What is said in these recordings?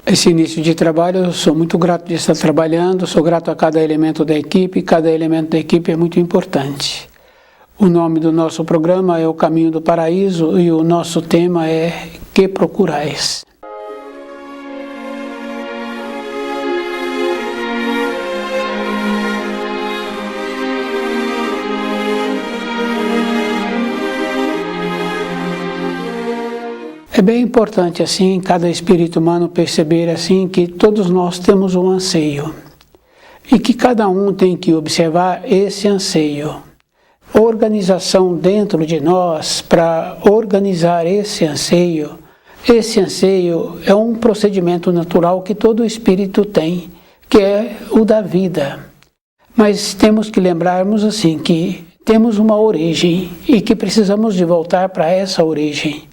Esse início de trabalho, eu sou muito grato de estar trabalhando, sou grato a cada elemento da equipe, cada elemento da equipe é muito importante. O nome do nosso programa é O Caminho do Paraíso e o nosso tema é Que Procurais? É bem importante, assim, cada espírito humano perceber, assim, que todos nós temos um anseio e que cada um tem que observar esse anseio. Organização dentro de nós para organizar esse anseio é um procedimento natural que todo espírito tem, que é o da vida. Mas temos que lembrarmos, assim, que temos uma origem e que precisamos de voltar para essa origem.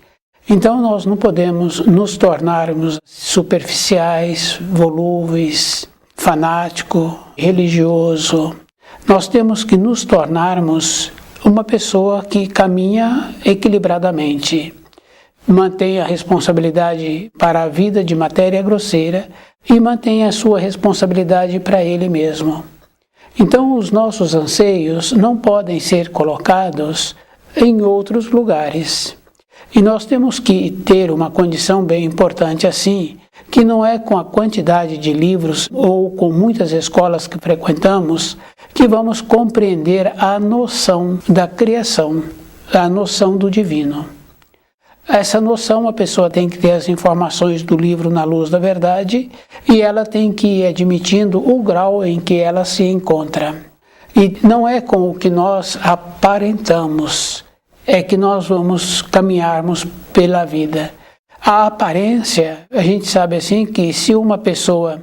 Então nós não podemos nos tornarmos superficiais, volúveis, fanático, religioso. Nós temos que nos tornarmos uma pessoa que caminha equilibradamente, mantém a responsabilidade para a vida de matéria grosseira e mantém a sua responsabilidade para ele mesmo. Então os nossos anseios não podem ser colocados em outros lugares. E nós temos que ter uma condição bem importante assim, que não é com a quantidade de livros ou com muitas escolas que frequentamos que vamos compreender a noção da criação, a noção do divino. Essa noção a pessoa tem que ter as informações do livro na luz da verdade e ela tem que ir admitindo o grau em que ela se encontra. E não é com o que nós aparentamos, é que nós vamos caminharmos pela vida. A aparência, a gente sabe assim que se uma pessoa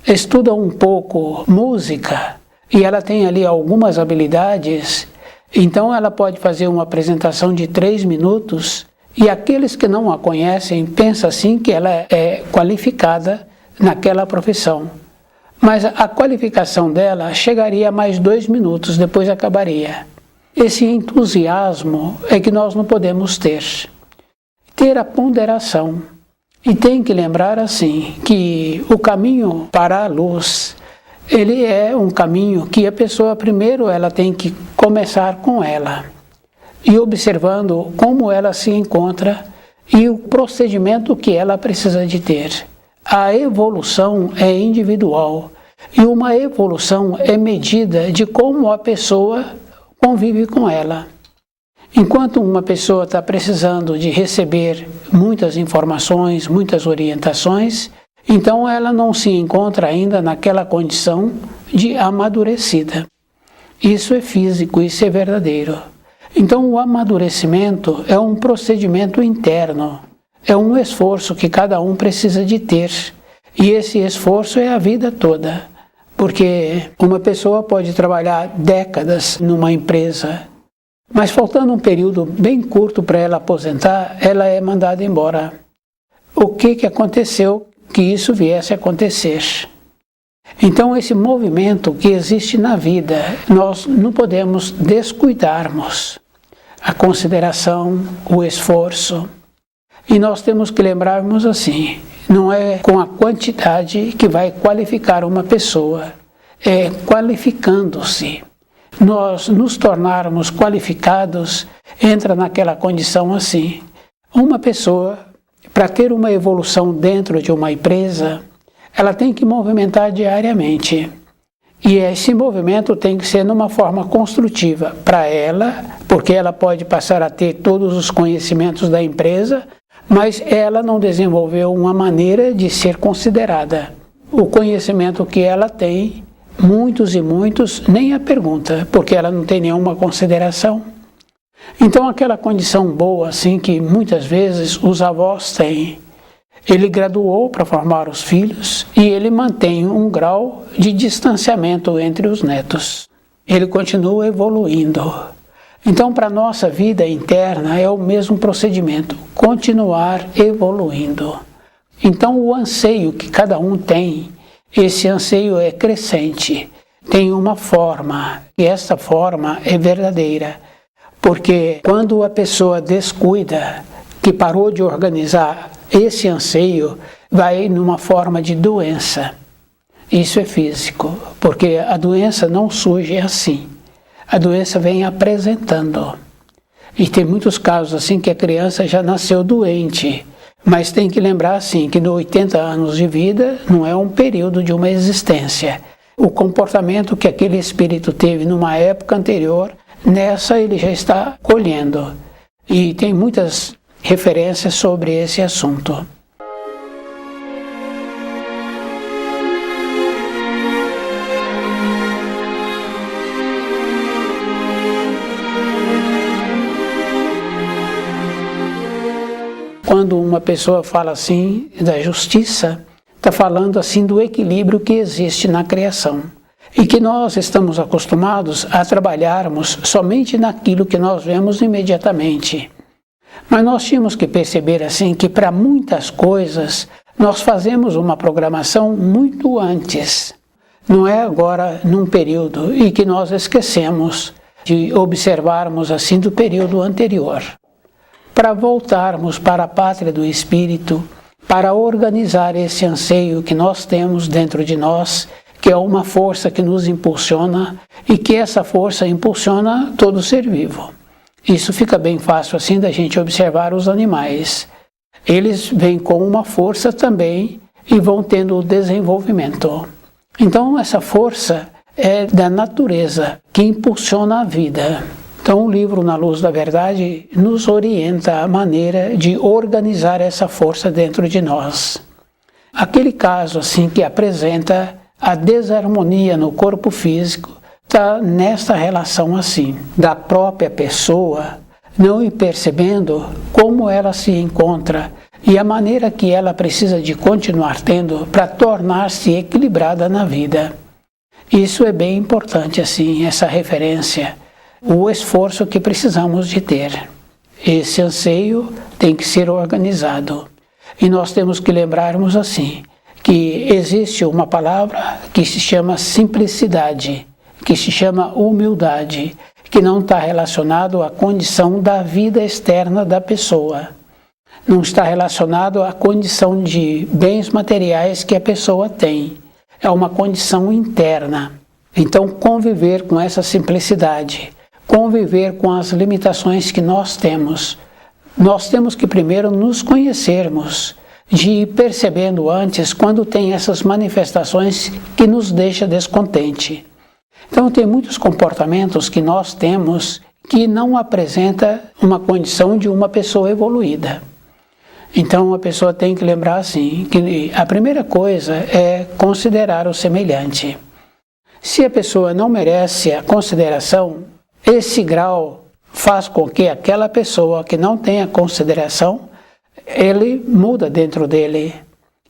estuda um pouco música e ela tem ali algumas habilidades, então ela pode fazer uma apresentação de 3 minutos e aqueles que não a conhecem pensam assim que ela é qualificada naquela profissão. Mas a qualificação dela chegaria a mais 2 minutos, depois acabaria. Esse entusiasmo é que nós não podemos ter. Ter a ponderação. E tem que lembrar assim, que o caminho para a luz, ele é um caminho que a pessoa primeiro ela tem que começar com ela. E observando como ela se encontra e o procedimento que ela precisa de ter. A evolução é individual. E uma evolução é medida de como a pessoa convive com ela. Enquanto uma pessoa está precisando de receber muitas informações, muitas orientações, então ela não se encontra ainda naquela condição de amadurecida. Isso é físico, isso é verdadeiro. Então o amadurecimento é um procedimento interno, é um esforço que cada um precisa de ter. E esse esforço é a vida toda. Porque uma pessoa pode trabalhar décadas numa empresa, mas faltando um período bem curto para ela aposentar, ela é mandada embora. O que aconteceu que isso viesse a acontecer? Então esse movimento que existe na vida, nós não podemos descuidarmos a consideração, o esforço. E nós temos que lembrarmos assim, não é com a quantidade que vai qualificar uma pessoa, é qualificando-se. Nós nos tornarmos qualificados, entra naquela condição assim. Uma pessoa, para ter uma evolução dentro de uma empresa, ela tem que movimentar diariamente. E esse movimento tem que ser numa forma construtiva para ela, porque ela pode passar a ter todos os conhecimentos da empresa, mas ela não desenvolveu uma maneira de ser considerada. O conhecimento que ela tem, muitos e muitos nem a pergunta, porque ela não tem nenhuma consideração. Então aquela condição boa assim que muitas vezes os avós têm, ele graduou para formar os filhos e ele mantém um grau de distanciamento entre os netos. Ele continua evoluindo. Então, para a nossa vida interna é o mesmo procedimento, continuar evoluindo. Então, o anseio que cada um tem, esse anseio é crescente, tem uma forma, e essa forma é verdadeira. Porque quando a pessoa descuida, que parou de organizar esse anseio, vai numa forma de doença. Isso é físico, porque a doença não surge assim. A doença vem apresentando. E tem muitos casos assim que a criança já nasceu doente. Mas tem que lembrar assim que no 80 anos de vida não é um período de uma existência. O comportamento que aquele espírito teve numa época anterior, nessa ele já está colhendo. E tem muitas referências sobre esse assunto. Quando uma pessoa fala assim da justiça, está falando assim do equilíbrio que existe na criação. E que nós estamos acostumados a trabalharmos somente naquilo que nós vemos imediatamente. Mas nós tínhamos que perceber assim que para muitas coisas nós fazemos uma programação muito antes. Não é agora num período e que nós esquecemos de observarmos assim do período anterior. Para voltarmos para a pátria do Espírito, para organizar esse anseio que nós temos dentro de nós, que é uma força que nos impulsiona e que essa força impulsiona todo ser vivo. Isso fica bem fácil assim da gente observar os animais. Eles vêm com uma força também e vão tendo o desenvolvimento. Então essa força é da natureza que impulsiona a vida. Então o livro Na Luz da Verdade nos orienta a maneira de organizar essa força dentro de nós. Aquele caso assim que apresenta a desarmonia no corpo físico está nesta relação assim, da própria pessoa não ir percebendo como ela se encontra e a maneira que ela precisa de continuar tendo para tornar-se equilibrada na vida. Isso é bem importante assim, essa referência, o esforço que precisamos de ter. Esse anseio tem que ser organizado. E nós temos que lembrarmos assim, que existe uma palavra que se chama simplicidade, que se chama humildade, que não está relacionado à condição da vida externa da pessoa. Não está relacionado à condição de bens materiais que a pessoa tem. É uma condição interna. Então, conviver com essa simplicidade, conviver com as limitações que nós temos que primeiro nos conhecermos, de ir percebendo antes quando tem essas manifestações que nos deixam descontente. Então tem muitos comportamentos que nós temos que não apresenta uma condição de uma pessoa evoluída. Então a pessoa tem que lembrar assim, que a primeira coisa é considerar o semelhante. Se a pessoa não merece a consideração, esse grau faz com que aquela pessoa que não tenha consideração, ele muda dentro dele.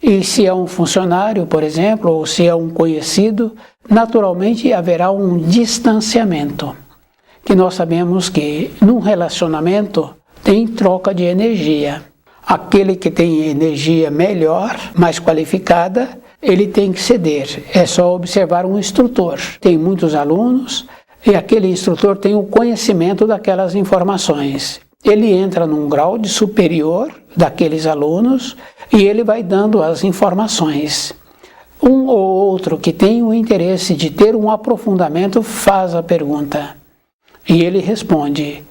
E se é um funcionário, por exemplo, ou se é um conhecido, naturalmente haverá um distanciamento. Que nós sabemos que num relacionamento tem troca de energia. Aquele que tem energia melhor, mais qualificada, ele tem que ceder. É só observar um instrutor. Tem muitos alunos e aquele instrutor tem o conhecimento daquelas informações. Ele entra num grau de superior daqueles alunos e ele vai dando as informações. Um ou outro que tem o interesse de ter um aprofundamento faz a pergunta e ele responde.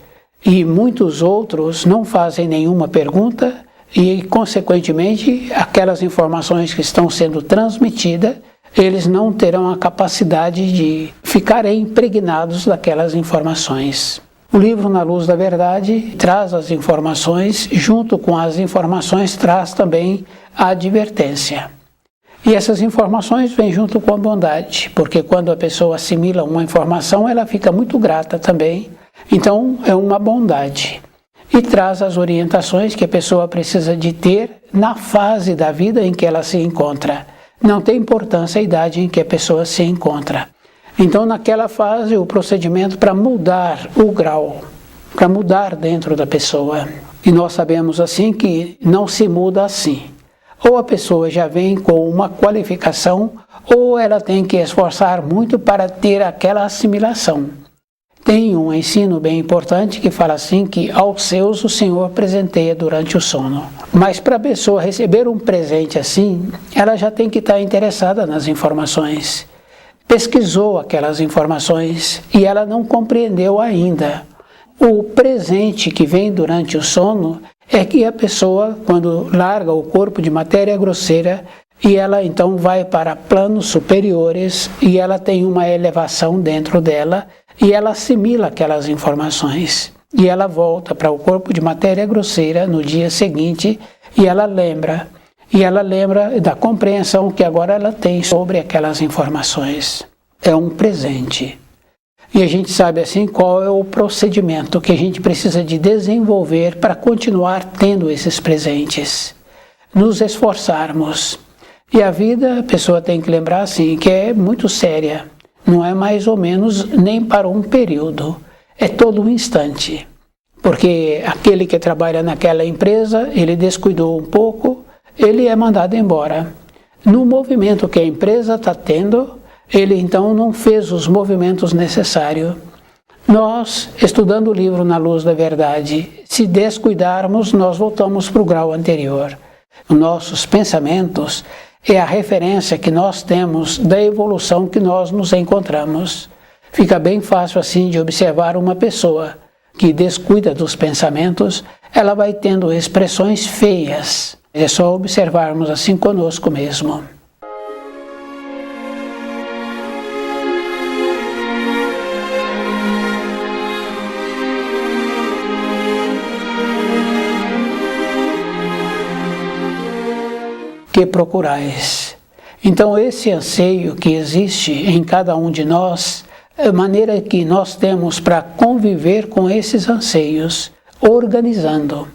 E muitos outros não fazem nenhuma pergunta e, consequentemente, aquelas informações que estão sendo transmitidas, eles não terão a capacidade de ficarem impregnados daquelas informações. O livro Na Luz da Verdade traz as informações, junto com as informações traz também a advertência. E essas informações vêm junto com a bondade, porque quando a pessoa assimila uma informação, ela fica muito grata também Então, é uma bondade. E traz as orientações que a pessoa precisa de ter na fase da vida em que ela se encontra. Não tem importância a idade em que a pessoa se encontra. Então, naquela fase, o procedimento para mudar o grau, para mudar dentro da pessoa. E nós sabemos assim que não se muda assim. Ou a pessoa já vem com uma qualificação, ou ela tem que esforçar muito para ter aquela assimilação. Tem um ensino bem importante que fala assim que aos seus o Senhor presenteia durante o sono. Mas para a pessoa receber um presente assim, ela já tem que estar interessada nas informações. Pesquisou aquelas informações e ela não compreendeu ainda. O presente que vem durante o sono é que a pessoa, quando larga o corpo de matéria grosseira, e ela então vai para planos superiores e ela tem uma elevação dentro dela e ela assimila aquelas informações. E ela volta para o corpo de matéria grosseira no dia seguinte e ela lembra. E ela lembra da compreensão que agora ela tem sobre aquelas informações. É um presente. E a gente sabe assim qual é o procedimento que a gente precisa de desenvolver para continuar tendo esses presentes. Nos esforçarmos. E a vida, a pessoa tem que lembrar assim, que é muito séria. Não é mais ou menos nem para um período. É todo um instante. Porque aquele que trabalha naquela empresa, ele descuidou um pouco, ele é mandado embora. No movimento que a empresa está tendo, ele então não fez os movimentos necessários. Nós, estudando o livro Na Luz da Verdade, se descuidarmos, nós voltamos para o grau anterior. Nossos pensamentos é a referência que nós temos da evolução que nós nos encontramos. Fica bem fácil assim de observar uma pessoa que descuida dos pensamentos, ela vai tendo expressões feias. É só observarmos assim conosco mesmo. Que procurais. Então esse anseio que existe em cada um de nós, é a maneira que nós temos para conviver com esses anseios, organizando.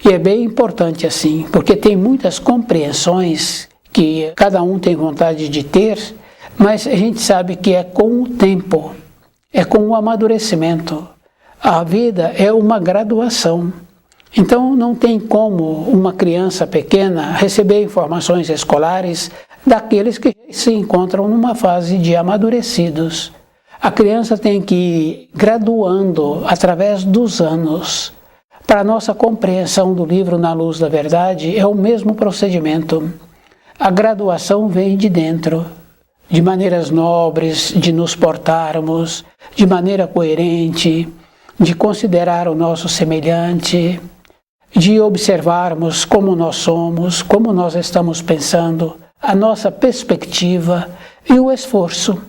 E é bem importante assim, porque tem muitas compreensões que cada um tem vontade de ter, mas a gente sabe que é com o tempo, é com o amadurecimento. A vida é uma graduação. Então não tem como uma criança pequena receber informações escolares daqueles que se encontram numa fase de amadurecidos. A criança tem que ir graduando através dos anos. Para a nossa compreensão do livro Na Luz da Verdade é o mesmo procedimento. A graduação vem de dentro, de maneiras nobres, de nos portarmos, de maneira coerente, de considerar o nosso semelhante, de observarmos como nós somos, como nós estamos pensando, a nossa perspectiva e o esforço.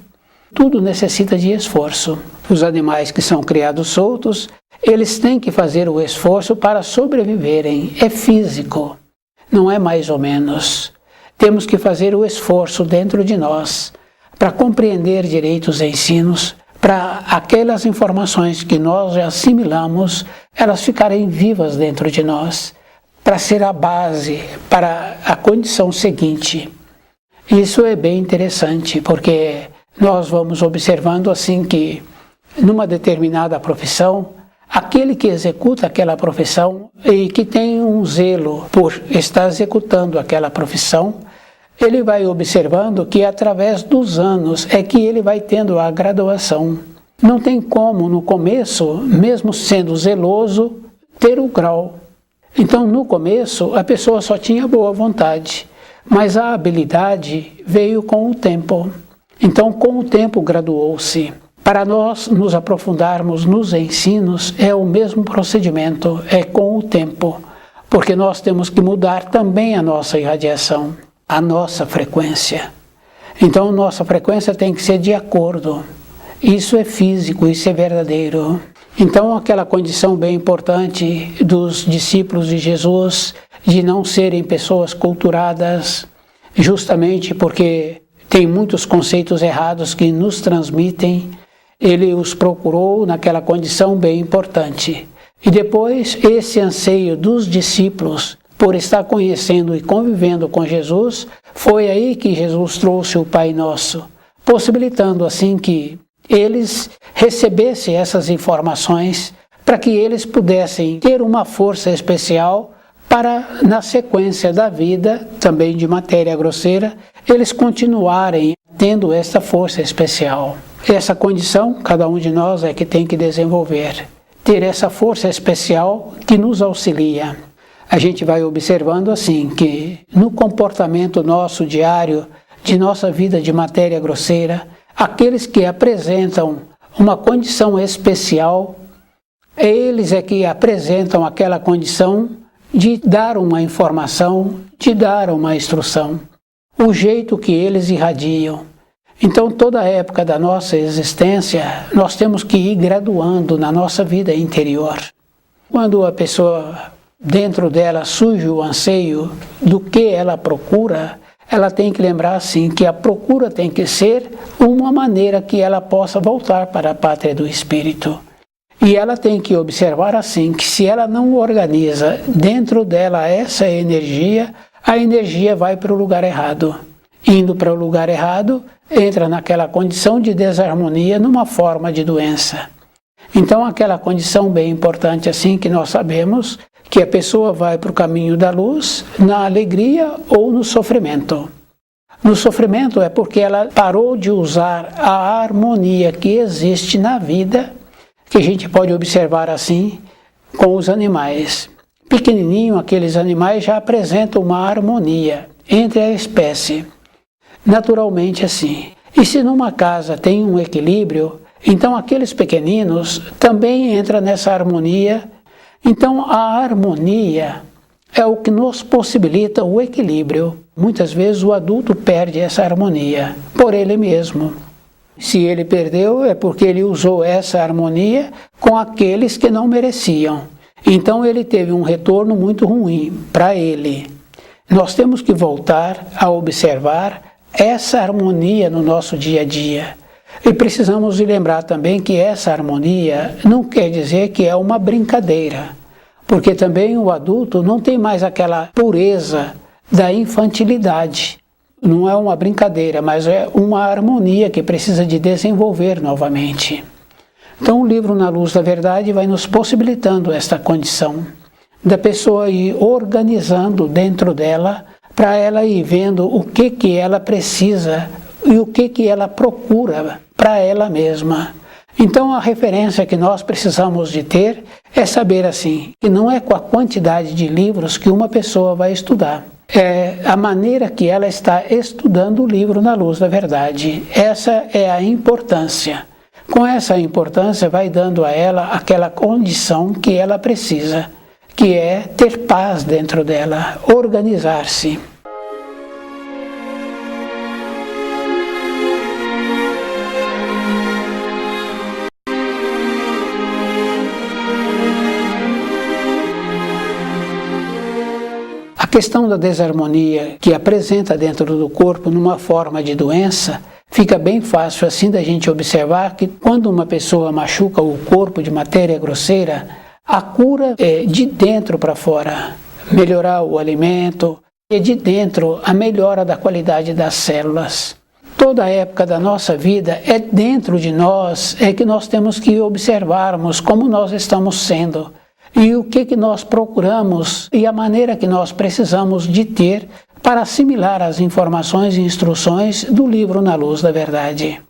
Tudo necessita de esforço. Os animais que são criados soltos, eles têm que fazer o esforço para sobreviverem. É físico, não é mais ou menos. Temos que fazer o esforço dentro de nós para compreender direito os ensinos, para aquelas informações que nós já assimilamos, elas ficarem vivas dentro de nós, para ser a base para a condição seguinte. Isso é bem interessante, porque nós vamos observando assim que, numa determinada profissão, aquele que executa aquela profissão e que tem um zelo por estar executando aquela profissão, ele vai observando que através dos anos é que ele vai tendo a graduação. Não tem como, no começo, mesmo sendo zeloso, ter o grau. Então, no começo, a pessoa só tinha boa vontade, mas a habilidade veio com o tempo. Então, com o tempo, graduou-se. Para nós nos aprofundarmos nos ensinos, é o mesmo procedimento, é com o tempo, porque nós temos que mudar também a nossa irradiação, a nossa frequência. Então, nossa frequência tem que ser de acordo. Isso é físico, isso é verdadeiro. Então, aquela condição bem importante dos discípulos de Jesus, de não serem pessoas culturadas, justamente porque tem muitos conceitos errados que nos transmitem, ele os procurou naquela condição bem importante. E depois, esse anseio dos discípulos por estar conhecendo e convivendo com Jesus, foi aí que Jesus trouxe o Pai Nosso, possibilitando assim que eles recebessem essas informações para que eles pudessem ter uma força especial para, na sequência da vida, também de matéria grosseira, eles continuarem tendo essa força especial. Essa condição, cada um de nós é que tem que desenvolver, ter essa força especial que nos auxilia. A gente vai observando assim que no comportamento nosso diário, de nossa vida de matéria grosseira, aqueles que apresentam uma condição especial, eles é que apresentam aquela condição de dar uma informação, de dar uma instrução, o jeito que eles irradiam. Então, toda a época da nossa existência, nós temos que ir graduando na nossa vida interior. Quando a pessoa, dentro dela, surge o anseio do que ela procura, ela tem que lembrar assim que a procura tem que ser uma maneira que ela possa voltar para a pátria do Espírito. E ela tem que observar assim que se ela não organiza dentro dela essa energia, a energia vai para o lugar errado. Indo para o lugar errado, entra naquela condição de desarmonia, numa forma de doença. Então, aquela condição bem importante assim que nós sabemos que a pessoa vai para o caminho da luz na alegria ou no sofrimento. No sofrimento é porque ela parou de usar a harmonia que existe na vida, que a gente pode observar assim com os animais. Pequenininho, aqueles animais já apresentam uma harmonia entre a espécie. Naturalmente assim. E se numa casa tem um equilíbrio, então aqueles pequeninos também entram nessa harmonia. Então a harmonia é o que nos possibilita o equilíbrio. Muitas vezes o adulto perde essa harmonia por ele mesmo. Se ele perdeu é porque ele usou essa harmonia com aqueles que não mereciam. Então ele teve um retorno muito ruim para ele. Nós temos que voltar a observar essa harmonia no nosso dia a dia. E precisamos lembrar também que essa harmonia não quer dizer que é uma brincadeira, porque também o adulto não tem mais aquela pureza da infantilidade. Não é uma brincadeira, mas é uma harmonia que precisa de desenvolver novamente. Então o livro Na Luz da Verdade vai nos possibilitando esta condição da pessoa ir organizando dentro dela, para ela ir vendo o que ela precisa e o que ela procura para ela mesma. Então a referência que nós precisamos de ter é saber assim, que não é com a quantidade de livros que uma pessoa vai estudar. É a maneira que ela está estudando o livro Na Luz da Verdade. Essa é a importância. Com essa importância vai dando a ela aquela condição que ela precisa, que é ter paz dentro dela, organizar-se. A questão da desarmonia que apresenta dentro do corpo numa forma de doença, fica bem fácil assim da gente observar que quando uma pessoa machuca o corpo de matéria grosseira, a cura é de dentro para fora, melhorar o alimento, e de dentro a melhora da qualidade das células. Toda a época da nossa vida é dentro de nós, é que nós temos que observarmos como nós estamos sendo e o que nós procuramos e a maneira que nós precisamos de ter para assimilar as informações e instruções do livro Na Luz da Verdade.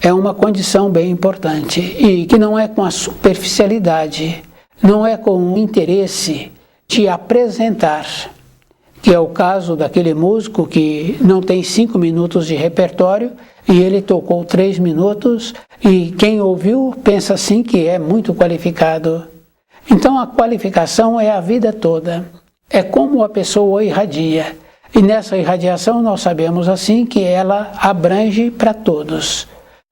É uma condição bem importante e que não é com a superficialidade, não é com o interesse de apresentar, que é o caso daquele músico que não tem 5 minutos de repertório e ele tocou 3 minutos e quem ouviu pensa assim que é muito qualificado. Então a qualificação é a vida toda, é como a pessoa irradia. E nessa irradiação nós sabemos assim que ela abrange para todos.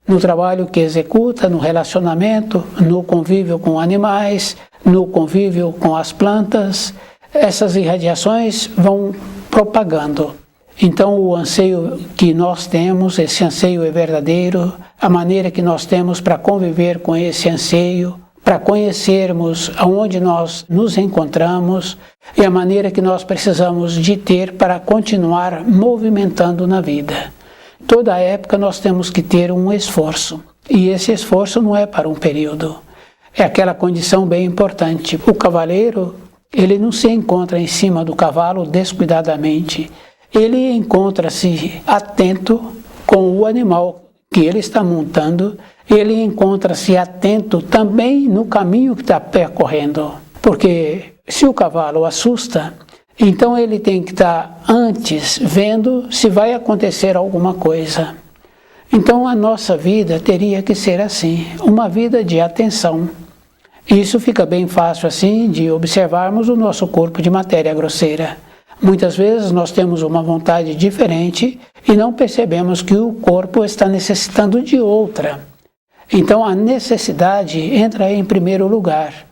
No trabalho que executa, no relacionamento, no convívio com animais, no convívio com as plantas, essas irradiações vão propagando. Então o anseio que nós temos, esse anseio é verdadeiro, a maneira que nós temos para conviver com esse anseio, para conhecermos aonde nós nos encontramos e a maneira que nós precisamos de ter para continuar movimentando na vida. Toda época nós temos que ter um esforço, e esse esforço não é para um período. É aquela condição bem importante. O cavaleiro, ele não se encontra em cima do cavalo descuidadamente. Ele encontra-se atento com o animal que ele está montando, ele encontra-se atento também no caminho que está percorrendo. Porque se o cavalo assusta, então ele tem que estar antes vendo se vai acontecer alguma coisa. Então a nossa vida teria que ser assim, uma vida de atenção. Isso fica bem fácil assim de observarmos o nosso corpo de matéria grosseira. Muitas vezes nós temos uma vontade diferente e não percebemos que o corpo está necessitando de outra. Então a necessidade entra em primeiro lugar.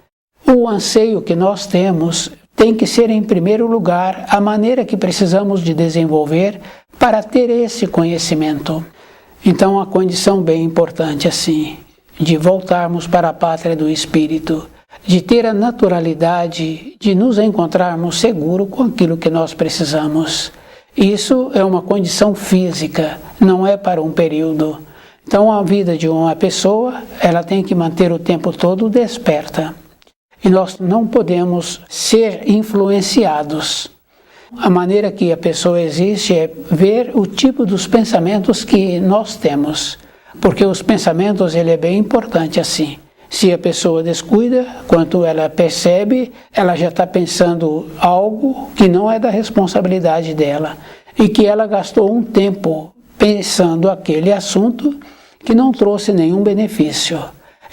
O anseio que nós temos tem que ser em primeiro lugar a maneira que precisamos de desenvolver para ter esse conhecimento. Então a condição bem importante assim, de voltarmos para a pátria do Espírito, de ter a naturalidade de nos encontrarmos seguros com aquilo que nós precisamos. Isso é uma condição física, não é para um período. Então a vida de uma pessoa, ela tem que manter o tempo todo desperta. E nós não podemos ser influenciados. A maneira que a pessoa existe é ver o tipo dos pensamentos que nós temos. Porque os pensamentos, ele é bem importante assim. Se a pessoa descuida, quando ela percebe, ela já está pensando algo que não é da responsabilidade dela e que ela gastou um tempo pensando aquele assunto que não trouxe nenhum benefício.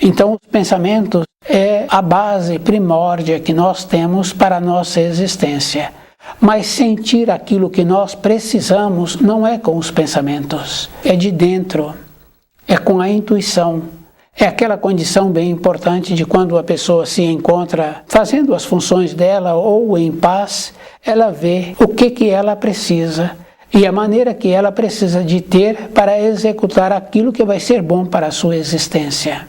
Então, os pensamentos é a base primórdia que nós temos para a nossa existência. Mas sentir aquilo que nós precisamos não é com os pensamentos, é de dentro, é com a intuição. É aquela condição bem importante de quando a pessoa se encontra fazendo as funções dela ou em paz, ela vê o que ela precisa e a maneira que ela precisa de ter para executar aquilo que vai ser bom para a sua existência.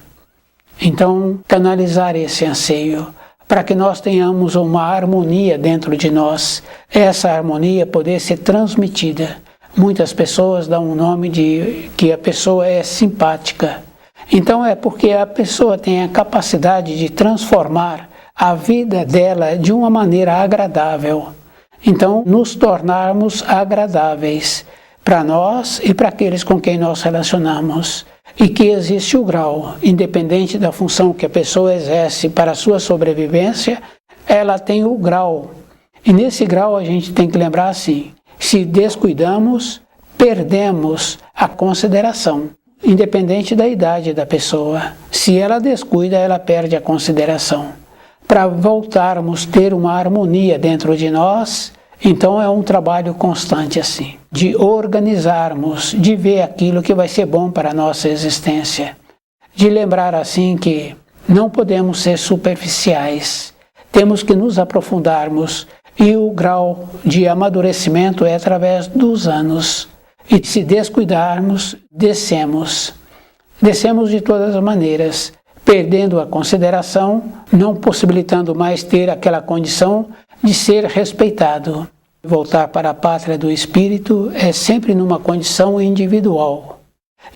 Então, canalizar esse anseio para que nós tenhamos uma harmonia dentro de nós, essa harmonia poder ser transmitida. Muitas pessoas dão o nome de que a pessoa é simpática. Então é porque a pessoa tem a capacidade de transformar a vida dela de uma maneira agradável. Então, nos tornarmos agradáveis para nós e para aqueles com quem nós relacionamos. E que existe o grau, independente da função que a pessoa exerce para a sua sobrevivência, ela tem o grau. E nesse grau a gente tem que lembrar assim, se descuidamos, perdemos a consideração. Independente da idade da pessoa. Se ela descuida, ela perde a consideração. Para voltarmos a ter uma harmonia dentro de nós, então é um trabalho constante assim, de organizarmos, de ver aquilo que vai ser bom para a nossa existência. De lembrar assim que não podemos ser superficiais, temos que nos aprofundarmos e o grau de amadurecimento é através dos anos. E se descuidarmos, descemos. Descemos de todas as maneiras, perdendo a consideração, não possibilitando mais ter aquela condição de ser respeitado. Voltar para a pátria do Espírito é sempre numa condição individual.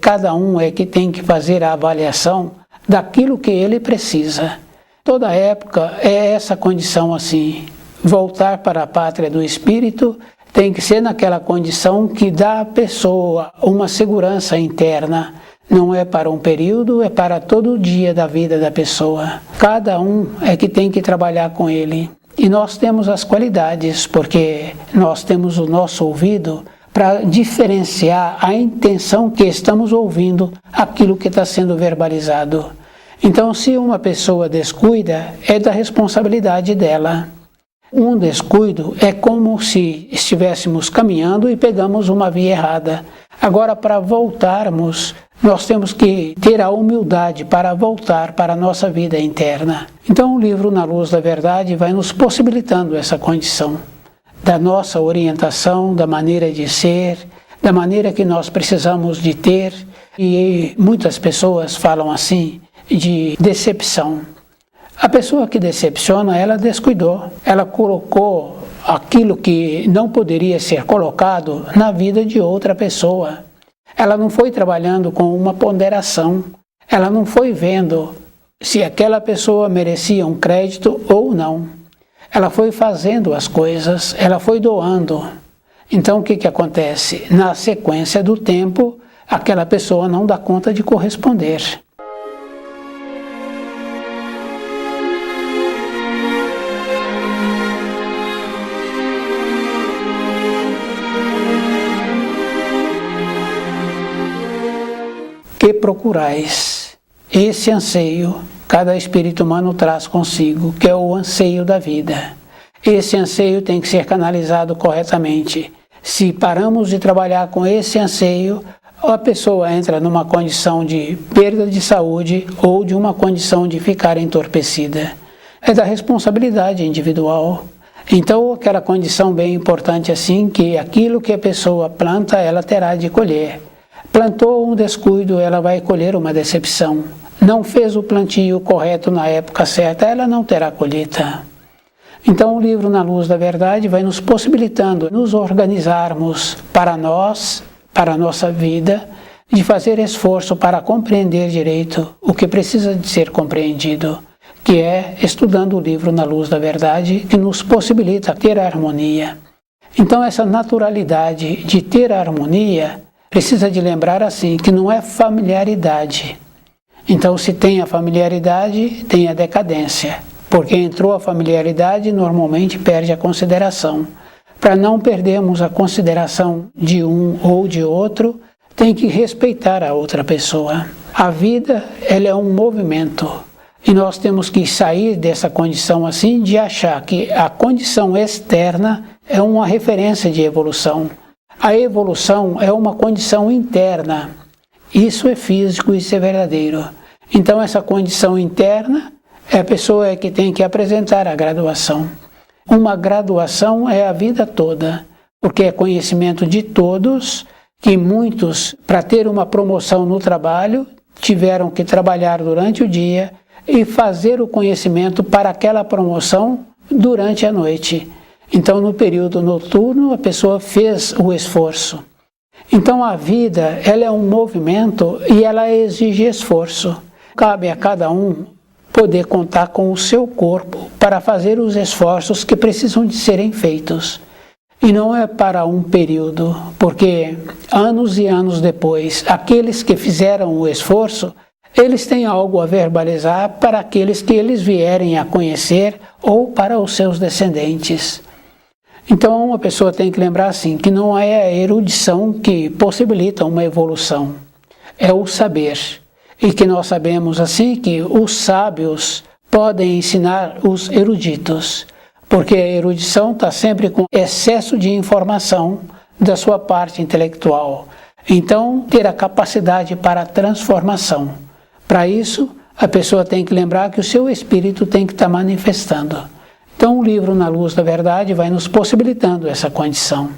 Cada um é que tem que fazer a avaliação daquilo que ele precisa. Toda época é essa condição assim. Voltar para a pátria do Espírito tem que ser naquela condição que dá à pessoa uma segurança interna. Não é para um período, é para todo o dia da vida da pessoa. Cada um é que tem que trabalhar com ele. E nós temos as qualidades, porque nós temos o nosso ouvido para diferenciar a intenção que estamos ouvindo, aquilo que está sendo verbalizado. Então, se uma pessoa descuida, é da responsabilidade dela. Um descuido é como se estivéssemos caminhando e pegamos uma via errada. Agora, para voltarmos, nós temos que ter a humildade para voltar para a nossa vida interna. Então, o livro Na Luz da Verdade vai nos possibilitando essa condição da nossa orientação, da maneira de ser, da maneira que nós precisamos de ter, E muitas pessoas falam assim de decepção. A pessoa que decepciona, ela descuidou, ela colocou aquilo que não poderia ser colocado na vida de outra pessoa. Ela não foi trabalhando com uma ponderação, ela não foi vendo se aquela pessoa merecia um crédito ou não. Ela foi fazendo as coisas, ela foi doando. Então o que acontece? Na sequência do tempo, aquela pessoa não dá conta de corresponder. Que procurais? Esse anseio, cada espírito humano traz consigo, que é o anseio da vida. Esse anseio tem que ser canalizado corretamente. Se paramos de trabalhar com esse anseio, a pessoa entra numa condição de perda de saúde ou de uma condição de ficar entorpecida. É da responsabilidade individual. Então, aquela condição bem importante assim, que aquilo que a pessoa planta, ela terá de colher. Plantou um descuido, ela vai colher uma decepção. Não fez o plantio correto na época certa, ela não terá colheita. Então o livro Na Luz da Verdade vai nos possibilitando nos organizarmos para nós, para a nossa vida, de fazer esforço para compreender direito o que precisa de ser compreendido, que é estudando o livro Na Luz da Verdade, que nos possibilita ter a harmonia. Então essa naturalidade de ter a harmonia precisa de lembrar assim, que não é familiaridade. Então se tem a familiaridade, tem a decadência. Porque entrou a familiaridade, normalmente perde a consideração. Para não perdermos a consideração de um ou de outro, tem que respeitar a outra pessoa. A vida, ela é um movimento. E nós temos que sair dessa condição assim, de achar que a condição externa é uma referência de evolução. A evolução é uma condição interna. Isso é físico, isso é verdadeiro. Então essa condição interna é a pessoa que tem que apresentar a graduação. Uma graduação é a vida toda, porque é conhecimento de todos, que muitos, para ter uma promoção no trabalho, tiveram que trabalhar durante o dia e fazer o conhecimento para aquela promoção durante a noite. Então, no período noturno, a pessoa fez o esforço. Então, a vida, ela é um movimento e ela exige esforço. Cabe a cada um poder contar com o seu corpo para fazer os esforços que precisam de serem feitos. E não é para um período, porque anos e anos depois, aqueles que fizeram o esforço, eles têm algo a verbalizar para aqueles que eles vierem a conhecer ou para os seus descendentes. Então, uma pessoa tem que lembrar assim, que não é a erudição que possibilita uma evolução, é o saber. E que nós sabemos assim que os sábios podem ensinar os eruditos, porque a erudição está sempre com excesso de informação da sua parte intelectual. Então, ter a capacidade para a transformação. Para isso, a pessoa tem que lembrar que o seu espírito tem que estar manifestando. Então, o livro Na Luz da Verdade vai nos possibilitando essa condição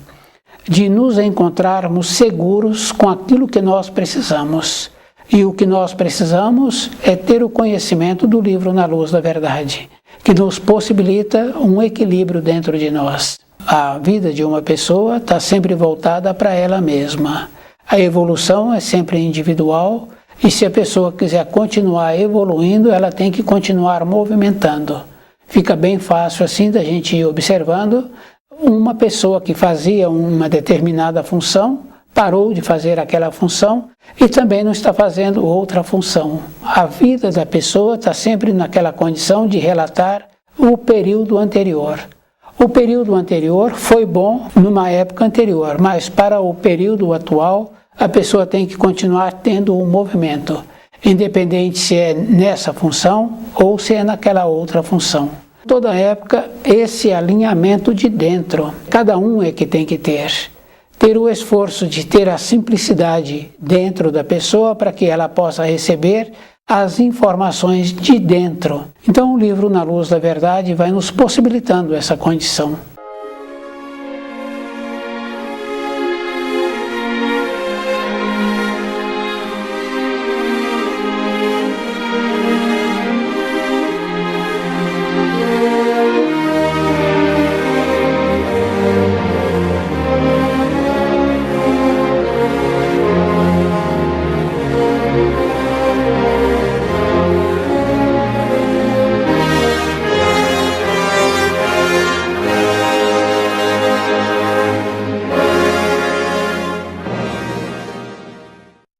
de nos encontrarmos seguros com aquilo que nós precisamos. E o que nós precisamos é ter o conhecimento do livro Na Luz da Verdade, que nos possibilita um equilíbrio dentro de nós. A vida de uma pessoa está sempre voltada para ela mesma. A evolução é sempre individual e se a pessoa quiser continuar evoluindo, ela tem que continuar movimentando. Fica bem fácil assim da gente ir observando uma pessoa que fazia uma determinada função, parou de fazer aquela função e também não está fazendo outra função. A vida da pessoa está sempre naquela condição de relatar o período anterior. O período anterior foi bom numa época anterior, mas para o período atual, a pessoa tem que continuar tendo um movimento, independente se é nessa função ou se é naquela outra função. Toda época, esse alinhamento de dentro, cada um é que tem que ter. Ter o esforço de ter a simplicidade dentro da pessoa para que ela possa receber as informações de dentro. Então o livro Na Luz da Verdade vai nos possibilitando essa condição.